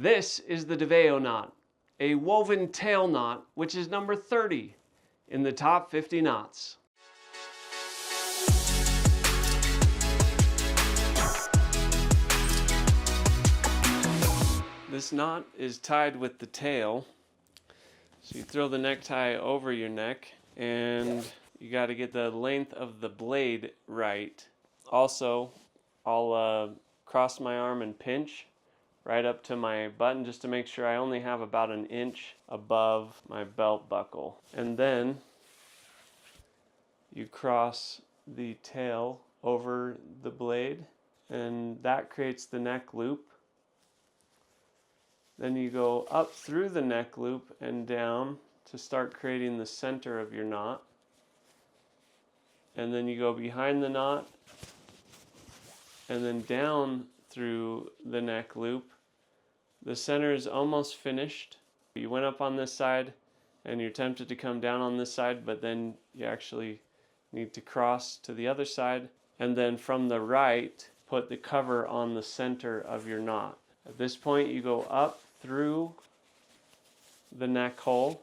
This is the Deivao knot, a woven tail knot, which is number 30 in the top 50 knots. This knot is tied with the tail. So you throw the necktie over your neck and you got to get the length of the blade right. Also, I'll cross my arm and pinch right up to my button just to make sure I only have about an inch above my belt buckle. And then you cross the tail over the blade and that creates the neck loop. Then you go up through the neck loop and down to start creating the center of your knot. And then you go behind the knot and then down through the neck loop. The center is almost finished. You went up on this side and you're tempted to come down on this side, but then you actually need to cross to the other side. And then from the right, put the cover on the center of your knot. At this point, you go up through the neck hole.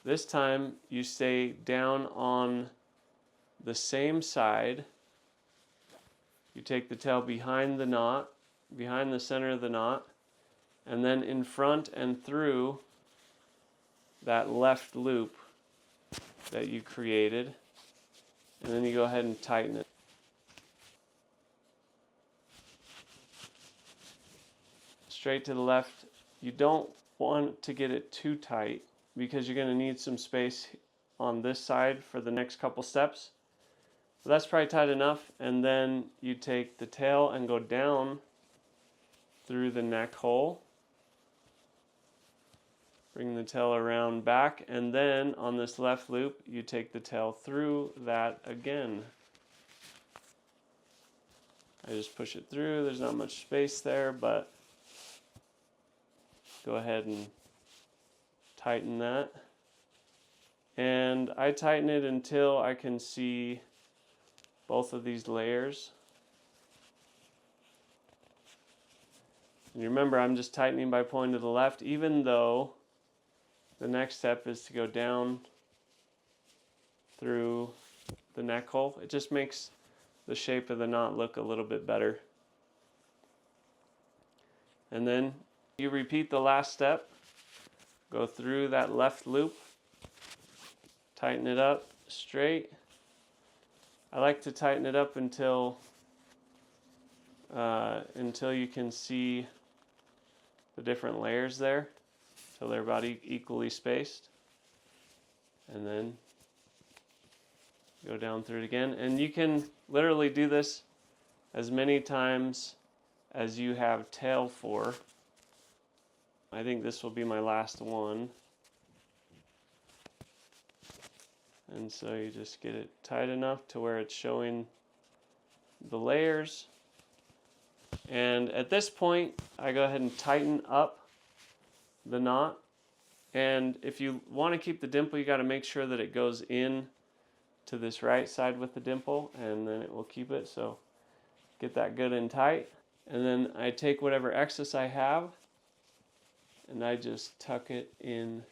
This time, you stay down on the same side. You take the tail behind the knot, behind the center of the knot, and then in front and through that left loop that you created. And then you go ahead and tighten it. Straight to the left. You don't want to get it too tight because you're going to need some space on this side for the next couple steps. So that's probably tight enough. And then you take the tail and go down through the neck hole. Bring the tail around back, and then on this left loop you take the tail through that again. I just push it through. There's not much space there, but go ahead and tighten that. And I tighten it until I can see both of these layers. And you remember, I'm just tightening by pulling to the left, even though the next step is to go down through the neck hole. It just makes the shape of the knot look a little bit better. And then you repeat the last step. Go through that left loop. Tighten it up straight. I like to tighten it up until you can see the different layers there, till they're about equally spaced. And then go down through it again. And you can literally do this as many times as you have tail for. I think this will be my last one. And so you just get it tight enough to where it's showing the layers. And at this point, I go ahead and tighten up the knot. And if you want to keep the dimple, you got to make sure that it goes in to this right side with the dimple, and then it will keep it. So get that good and tight. And then I take whatever excess I have and I just tuck it in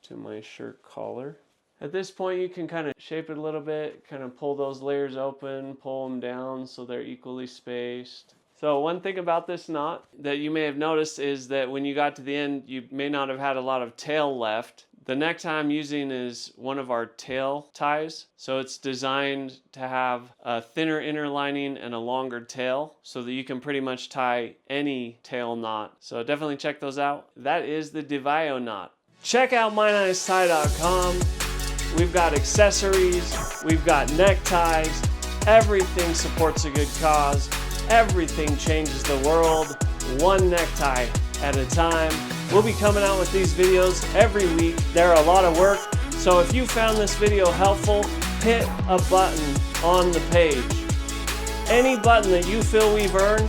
to my shirt collar. At this point, you can kind of shape it a little bit, kind of pull those layers open, pull them down so they're equally spaced. So one thing about this knot that you may have noticed is that when you got to the end, you may not have had a lot of tail left. The necktie I'm using is one of our tail ties. So it's designed to have a thinner inner lining and a longer tail so that you can pretty much tie any tail knot. So definitely check those out. That is the Deivao knot. Check out MyNiceTie.com. We've got accessories, we've got neckties, everything supports a good cause, everything changes the world, one necktie at a time. We'll be coming out with these videos every week. They're a lot of work, so if you found this video helpful, hit a button on the page. Any button that you feel we've earned,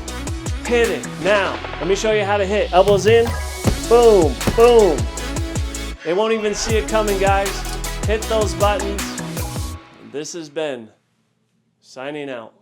hit it. Now, let me show you how to hit. Elbows in, boom, boom. They won't even see it coming, guys. Hit those buttons. This has been signing out.